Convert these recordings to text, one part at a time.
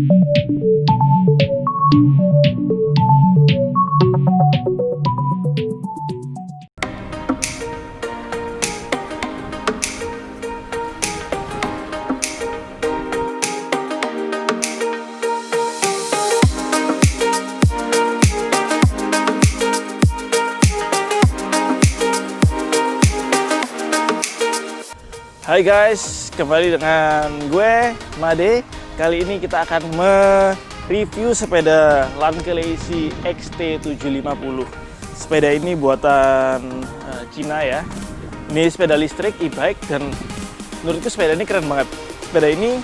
Hai guys, kembali dengan gue, Made. Kali ini kita akan mereview sepeda Lankelesi XT750. Sepeda ini buatan Cina ya. Ini sepeda listrik e-bike dan menurutku sepeda ini keren banget. Sepeda ini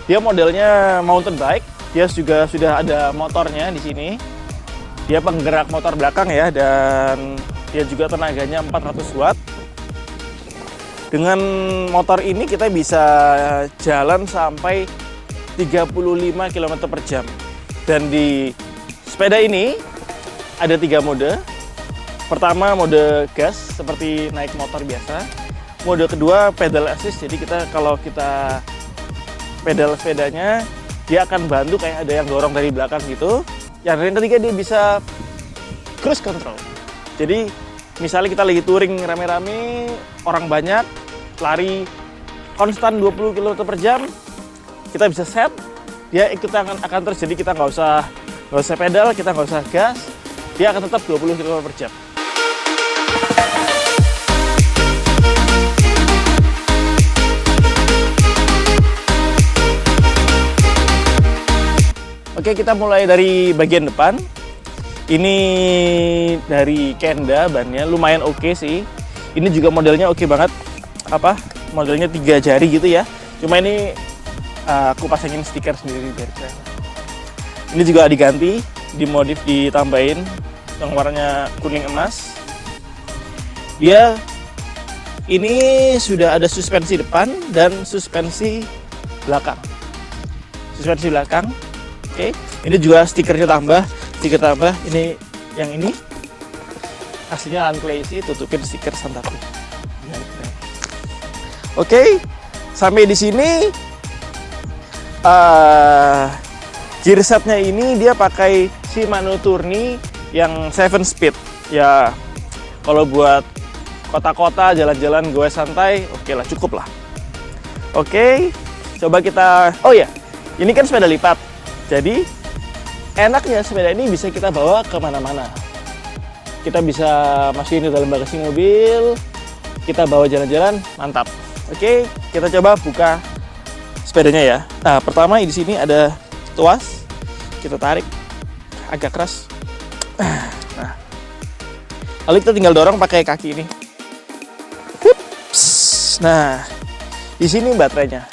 dia modelnya mountain bike, dia juga sudah ada motornya di sini. Dia penggerak motor belakang ya, dan dia juga tenaganya 400 watt. Dengan motor ini kita bisa jalan sampai 35 km per jam. Dan di sepeda ini ada 3 mode. Pertama mode gas seperti naik motor biasa. Mode kedua pedal assist, jadi kalau kita pedal sepedanya dia akan bantu kayak ada yang dorong dari belakang gitu. Yang ketiga dia bisa cruise control. Jadi misalnya kita lagi touring rame-rame, orang banyak, lari konstan 20 km per jam, kita bisa set, dia akan terus, jadi kita nggak usah pedal, kita nggak usah gas, dia akan tetap 20 km per jam. Oke, kita mulai dari bagian depan. Ini dari Kenda, bannya lumayan oke sih. Ini juga modelnya oke banget. Modelnya 3 jari gitu ya. Cuma ini aku pasangin stiker sendiri biar keren. Ini juga diganti, dimodif, ditambahin yang warnanya kuning emas. Dia ini sudah ada suspensi depan dan suspensi belakang. Suspensi belakang. Oke. Ini juga stiker tambah. Ini yang ini aslinya Lankelesi, tutupin stiker Santaku. Oke, sampai di sini gearsetnya ini dia pakai Shimano Tourney yang 7 speed. Ya, kalau buat kota-kota jalan-jalan gue santai, oke lah, cukup lah. Oke, coba kita. Oh ya, ini kan sepeda lipat. Jadi enaknya sepeda ini bisa kita bawa kemana-mana. Kita bisa masukin ke dalam bagasi mobil, kita bawa jalan-jalan, mantap. Oke, kita coba buka sepedanya ya. Nah, pertama di sini ada tuas. Kita tarik agak keras. Nah, lalu kita tinggal dorong pakai kaki ini. Ups. Nah, di sini baterainya.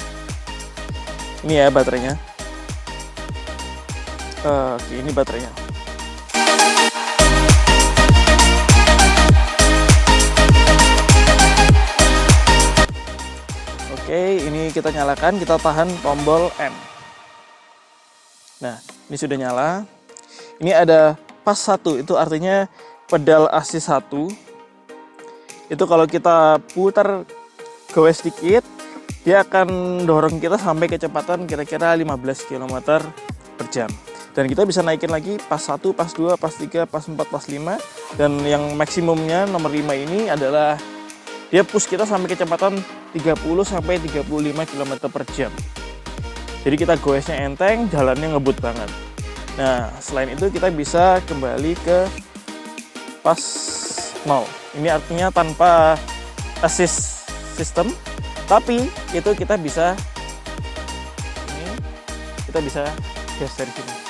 Ini ya baterainya. Oke, ini baterainya. Oke, ini kita nyalakan, kita tahan tombol M. Nah, ini sudah nyala. Ini ada pas 1, itu artinya pedal assist 1. Itu kalau kita putar goes sedikit, dia akan dorong kita sampai kecepatan kira-kira 15 km per jam. Dan kita bisa naikin lagi pas 1, pas 2, pas 3, pas 4, pas 5. Dan yang maksimumnya nomor 5 ini adalah dia push kita sampai kecepatan 30 sampai 35 km per jam. Jadi kita goesnya enteng, jalannya ngebut banget. Nah, selain itu kita bisa kembali ke pas 0. Ini artinya tanpa assist system, tapi itu kita bisa gas dari sini.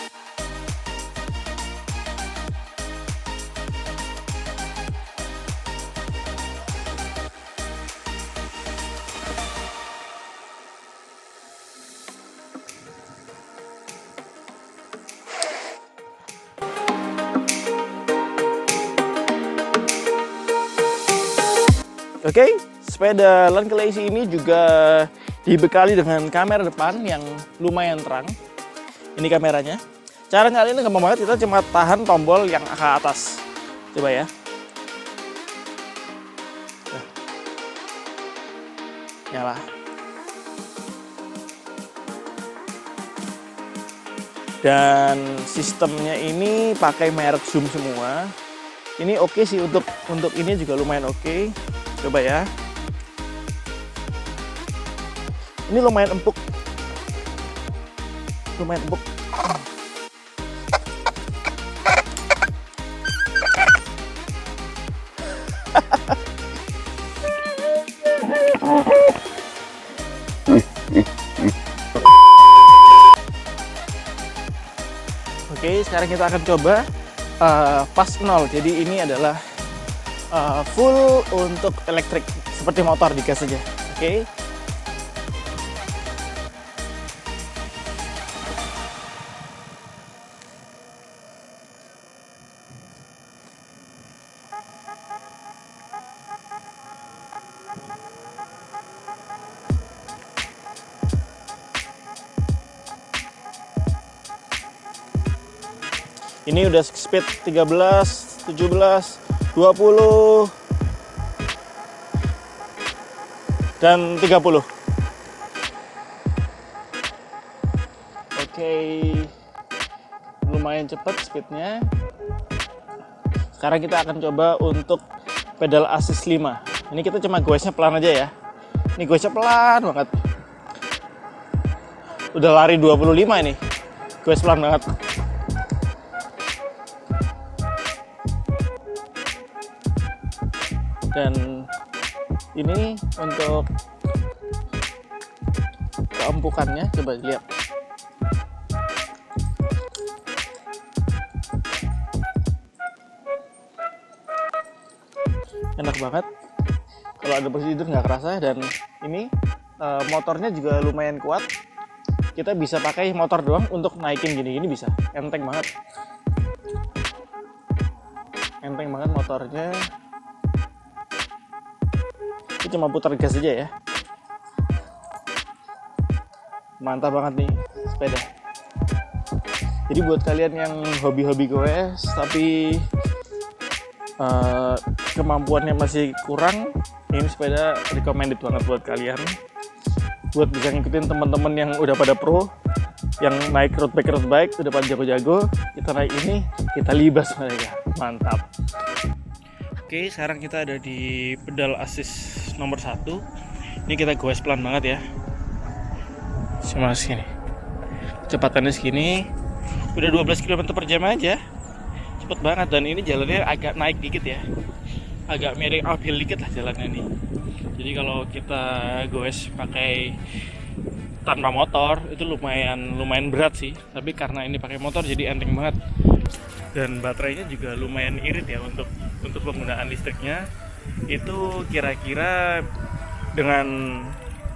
Oke, sepeda Lankelesi ini juga dibekali dengan kamera depan yang lumayan terang. Ini kameranya. Cara nyalainnya gampang banget, kita cuma tahan tombol yang ke atas. Coba ya. Nah. Nyala. Dan sistemnya ini pakai merek Zoom semua. Ini oke sih, untuk ini juga lumayan oke. Coba ya. Ini lumayan empuk. Lumayan empuk. Oke, sekarang kita akan coba fast 0. Jadi ini adalah full untuk elektrik, seperti motor, digas saja. Oke. Ini udah speed 13, 17, 20, dan 30. Oke, lumayan cepat speednya. Sekarang kita akan coba untuk pedal assist 5. Ini kita cuma goesnya pelan aja ya. Ini goesnya pelan banget. Udah lari 25 ini. Goes pelan banget. Dan ini untuk keempukannya, coba lihat. Enak banget. Kalau ada posisi tidur nggak kerasa. Dan ini motornya juga lumayan kuat. Kita bisa pakai motor doang untuk naikin gini-gini bisa. Enteng banget. Enteng banget motornya. Ini cuma putar gas aja ya. Mantap banget nih sepeda. Jadi buat kalian yang hobi-hobi goes tapi kemampuannya masih kurang, ini sepeda recommended banget buat kalian. Buat bisa ngikutin teman-teman yang udah pada pro, yang naik road bike udah pada jago-jago, kita naik ini, kita libas mereka. Mantap. Oke, sekarang kita ada di pedal assist nomor 1. Ini kita goes pelan banget ya. Cuma segini. Kecepatannya segini. Udah 12 km per jam aja. Cepet banget, dan ini jalannya agak naik dikit ya. Agak miring uphill dikit lah jalannya nih. Jadi kalau kita goes pakai tanpa motor itu lumayan berat sih. Tapi karena ini pakai motor jadi enteng banget. Dan baterainya juga lumayan irit ya untuk penggunaan listriknya. Itu kira-kira dengan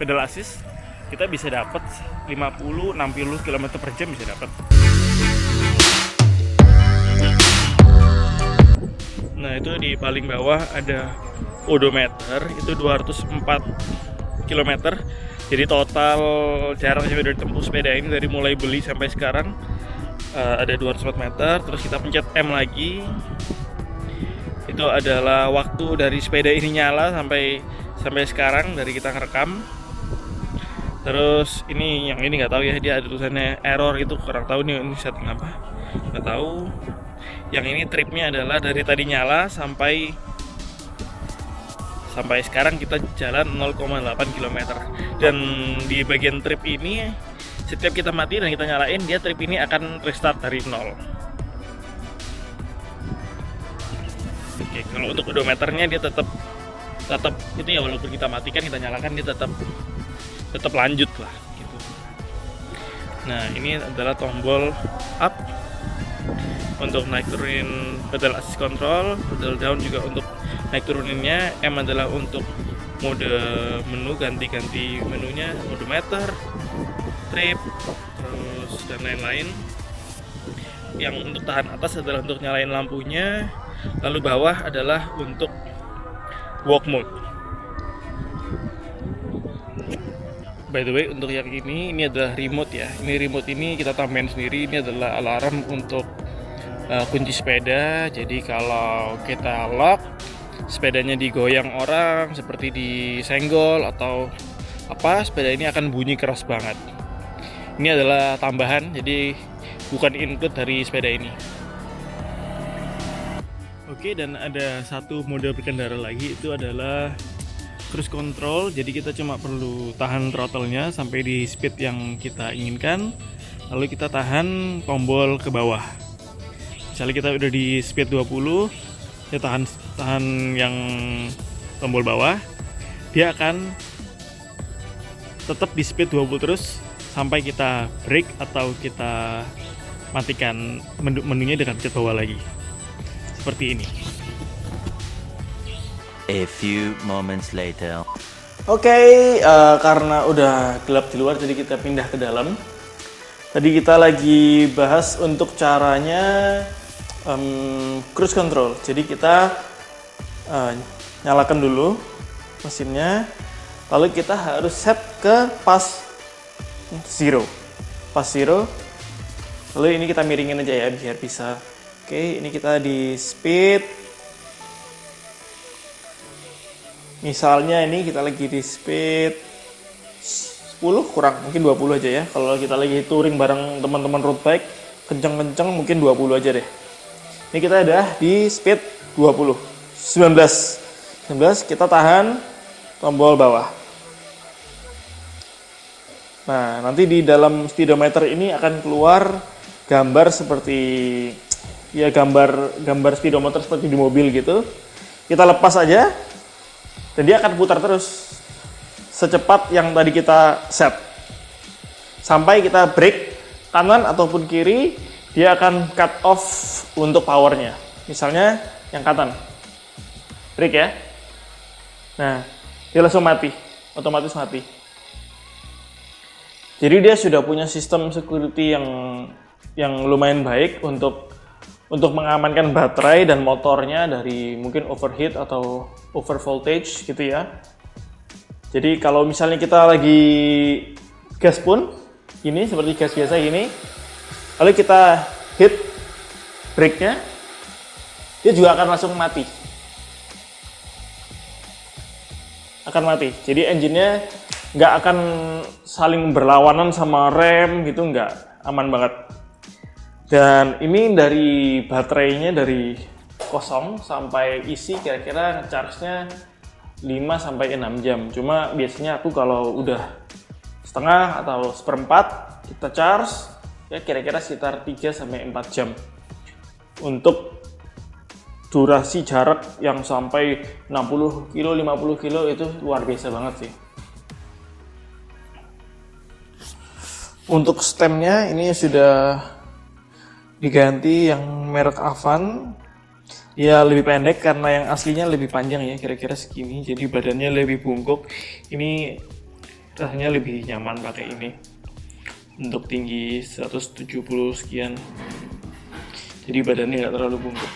pedal assist kita bisa dapat 50-60 km per jam bisa dapat. Nah, itu di paling bawah ada odometer, itu 204 km. Jadi total jarak yang udah ditempuh sepeda ini dari mulai beli sampai sekarang ada 204 meter. Terus kita pencet M lagi, itu adalah waktu dari sepeda ini nyala sampai sekarang dari kita ngerekam. Terus ini yang ini nggak tahu ya, dia ada tulisannya error, itu kurang tahu nih ini setting apa, nggak tahu. Yang ini tripnya adalah dari tadi nyala sampai sekarang kita jalan 0,8 km. Dan di bagian trip ini setiap kita mati dan kita nyalain, dia trip ini akan restart dari 0. Oke, kalau untuk odometernya dia tetap itu ya, walaupun kita matikan kita nyalakan dia tetap lanjut lah gitu. Nah, ini adalah tombol up untuk naik turunin pedal assist control, pedal down juga untuk naik turuninnya. M adalah untuk mode menu, ganti-ganti menunya, odometer, trip, terus dan lain-lain. Yang untuk tahan atas adalah untuk nyalain lampunya, lalu bawah adalah untuk walk mode. By the way, untuk yang ini adalah remote ya. Ini remote ini kita tambahin sendiri. Ini adalah alarm untuk kunci sepeda. Jadi kalau kita lock, sepedanya digoyang orang seperti disenggol atau apa, sepeda ini akan bunyi keras banget. Ini adalah tambahan, jadi bukan include dari sepeda ini. Oke, dan ada satu mode berkendara lagi, itu adalah cruise control. Jadi kita cuma perlu tahan throttle-nya sampai di speed yang kita inginkan, lalu kita tahan tombol ke bawah. Misalnya kita udah di speed 20, ya tahan yang tombol bawah, dia akan tetap di speed 20 terus sampai kita break atau kita matikan menunya dengan pencet bawah lagi. Seperti ini. A few moments later. Oke, karena udah gelap di luar, jadi kita pindah ke dalam. Tadi kita lagi bahas untuk caranya cruise control. Jadi kita nyalakan dulu mesinnya, lalu kita harus set ke pas zero. Lalu ini kita miringin aja ya biar bisa. Oke, ini kita di speed. Misalnya ini kita lagi di speed 10 kurang, mungkin 20 aja ya. Kalau kita lagi touring bareng teman-teman road bike, kenceng-kenceng mungkin 20 aja deh. Ini kita udah di speed 20. 19 kita tahan tombol bawah. Nah, nanti di dalam speedometer ini akan keluar gambar seperti ya gambar speedometer seperti di mobil gitu. Kita lepas aja dan dia akan putar terus secepat yang tadi kita set. Sampai kita brake kanan ataupun kiri, dia akan cut off untuk powernya. Misalnya yang kanan. Brake ya. Nah, dia langsung mati, otomatis mati. Jadi dia sudah punya sistem security yang lumayan baik untuk mengamankan baterai dan motornya dari mungkin overheat atau over voltage gitu ya. Jadi kalau misalnya kita lagi gas pun ini seperti gas biasa gini, lalu kita hit brake-nya, dia juga akan langsung mati. Akan mati. Jadi engine-nya nggak akan saling berlawanan sama rem gitu, nggak, aman banget. Dan ini dari baterainya dari kosong sampai isi kira-kira charge-nya 5-6 jam. Cuma biasanya aku kalau udah setengah atau seperempat kita charge ya kira-kira sekitar 3-4 jam. Untuk durasi jarak yang sampai 60 kilo, 50 kilo itu luar biasa banget sih. Untuk stemnya ini sudah diganti yang merek Avan. Ya lebih pendek karena yang aslinya lebih panjang ya, kira-kira segini. Jadi badannya lebih bungkuk. Ini rasanya lebih nyaman pakai ini. Untuk tinggi 170 sekian. Jadi badannya nggak terlalu bungkuk.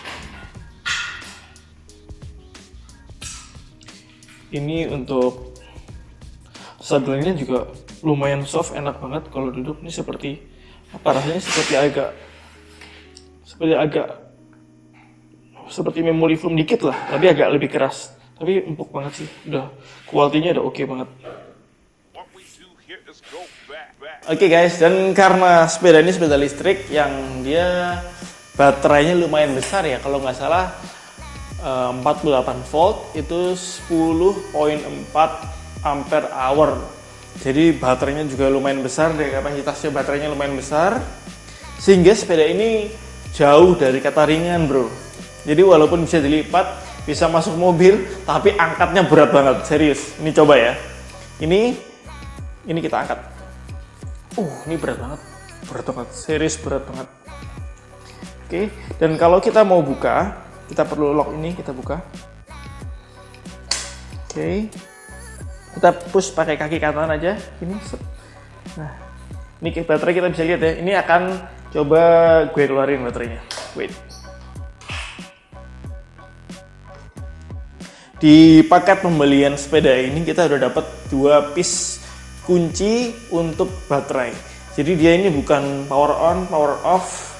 Ini untuk sadelnya juga lumayan soft, enak banget kalau duduk. Ini seperti apa rasanya, seperti memory foam dikit lah, tapi agak lebih keras, tapi empuk banget sih. Udah kualitinya udah oke banget. Oke guys, dan karena sepeda ini sepeda listrik yang dia baterainya lumayan besar ya, kalau nggak salah 48 volt itu 10,4 ampere hour. Jadi baterainya juga lumayan besar, dari kapasitasnya baterainya lumayan besar, sehingga sepeda ini jauh dari kata ringan bro. Jadi walaupun bisa dilipat, bisa masuk mobil, tapi angkatnya berat banget, serius. Ini coba ya, ini kita angkat. Ini berat banget, serius berat banget. Oke, dan kalau kita mau buka, kita perlu lock ini, kita buka. Oke, kita push pakai kaki kanan aja, ini. Nah, ini baterai kita bisa lihat ya. Ini akan coba gue keluarin baterainya. Wait. Di paket pembelian sepeda ini kita udah dapat 2 piece kunci untuk baterai. Jadi dia ini bukan power on, power off.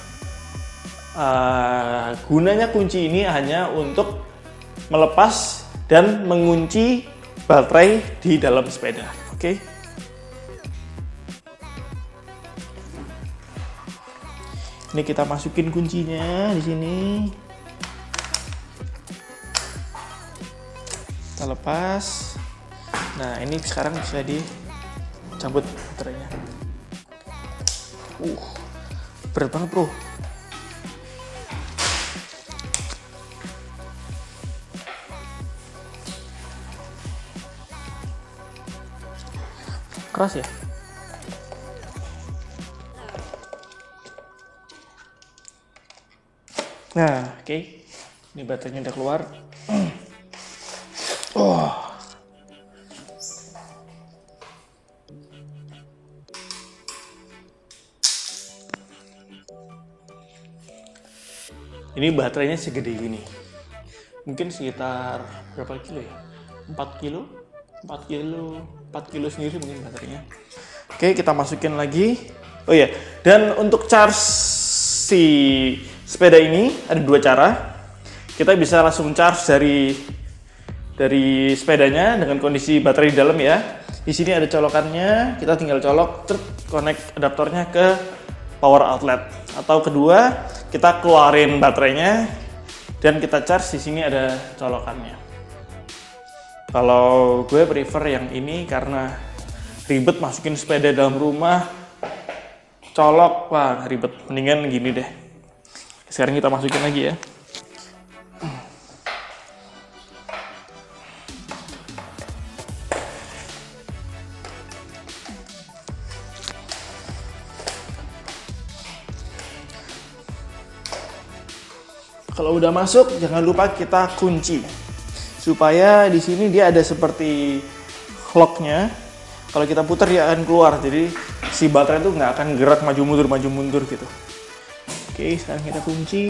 Gunanya kunci ini hanya untuk melepas dan mengunci baterai di dalam sepeda. Oke. Ini kita masukin kuncinya di sini. Kita lepas. Nah, ini sekarang bisa dicabut baterainya. Berat banget, bro. Keras ya? Nah, oke. Ini baterainya udah keluar. Ini baterainya segede gini. Mungkin sekitar berapa kilo ya? 4 kilo? 4 kilo sendiri mungkin baterainya. Oke, kita masukin lagi. Oh iya, dan untuk charge si sepeda ini ada 2 cara. Kita bisa langsung charge dari sepedanya dengan kondisi baterai di dalam ya. Di sini ada colokannya, kita tinggal colok, connect adaptornya ke power outlet. Atau kedua, kita keluarin baterainya dan kita charge. Di sini ada colokannya. Kalau gue prefer yang ini karena ribet masukin sepeda dalam rumah, colok, wah ribet. Mendingan gini deh. Sekarang kita masukin lagi ya. Kalau udah masuk, jangan lupa kita kunci supaya di sini dia ada seperti locknya. Kalau kita putar dia akan keluar, jadi si baterai itu nggak akan gerak maju mundur gitu. Oke, sekarang kita kunci.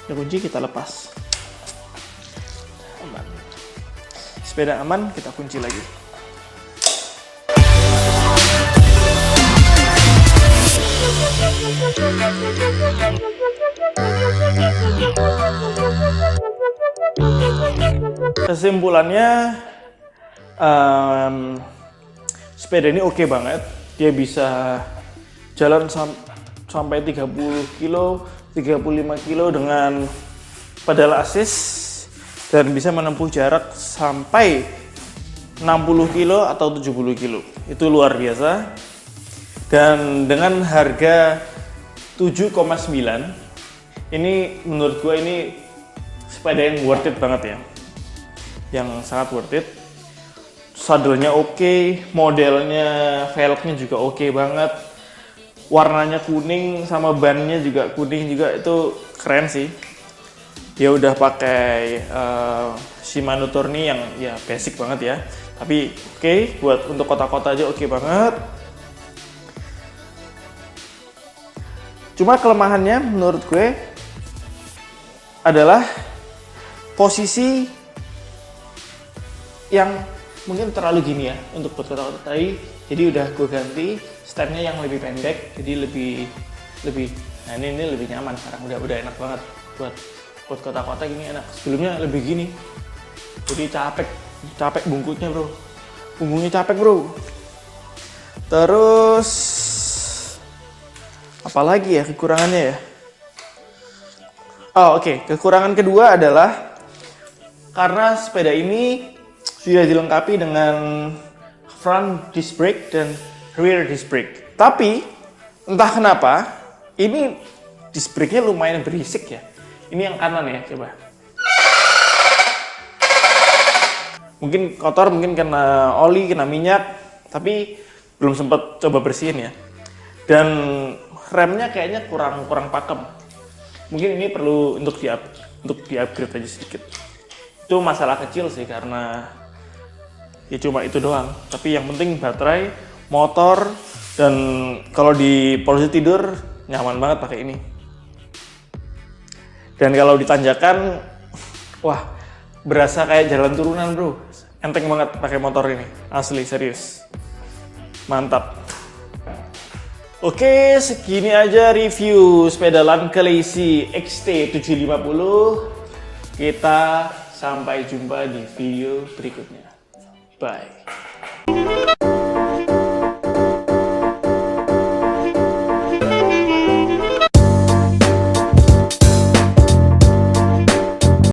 Kita kunci, kita lepas. Aman. Sepeda aman, kita kunci lagi. Kesimpulannya, sepeda ini oke banget. Dia bisa jalan sampai 30 kilo, 35 kilo dengan pedal assist dan bisa menempuh jarak sampai 60 kilo atau 70 kilo. Itu luar biasa. Dan dengan harga 7,9, ini menurut gue ini sepeda yang worth it banget ya. Yang sangat worth it. Sadelnya oke, modelnya, velgnya juga oke banget. Warnanya kuning sama bannya juga kuning juga, itu keren sih. Dia udah pakai Shimano Tourney yang ya basic banget ya. Tapi oke, buat untuk kota-kota aja oke banget. Cuma kelemahannya menurut gue adalah posisi yang mungkin terlalu gini ya untuk buat kota-kota tadi. Jadi udah gue ganti stepnya yang lebih pendek, jadi lebih nah ini lebih nyaman sekarang, udah enak banget buat kota-kota gini enak. Sebelumnya lebih gini, jadi capek bungkutnya bro, punggungnya capek bro. Terus apalagi ya kekurangannya ya? Oh oke. Kekurangan kedua adalah karena sepeda ini sudah dilengkapi dengan front disc brake dan rear disc brake. Tapi entah kenapa ini disc brake-nya lumayan berisik ya. Ini yang kanan ya, coba. Mungkin kotor, mungkin kena oli, kena minyak, tapi belum sempat coba bersihin ya. Dan remnya kayaknya kurang pakem. Mungkin ini perlu untuk di-upgrade aja sedikit. Itu masalah kecil sih karena ya cuma itu doang. Tapi yang penting baterai, motor, dan kalau di posisi tidur nyaman banget pakai ini. Dan kalau ditanjakan, wah berasa kayak jalan turunan bro. Enteng banget pakai motor ini, asli serius. Mantap. Oke, segini aja review sepeda Lancalacey XT750. Kita sampai jumpa di video berikutnya. Bye.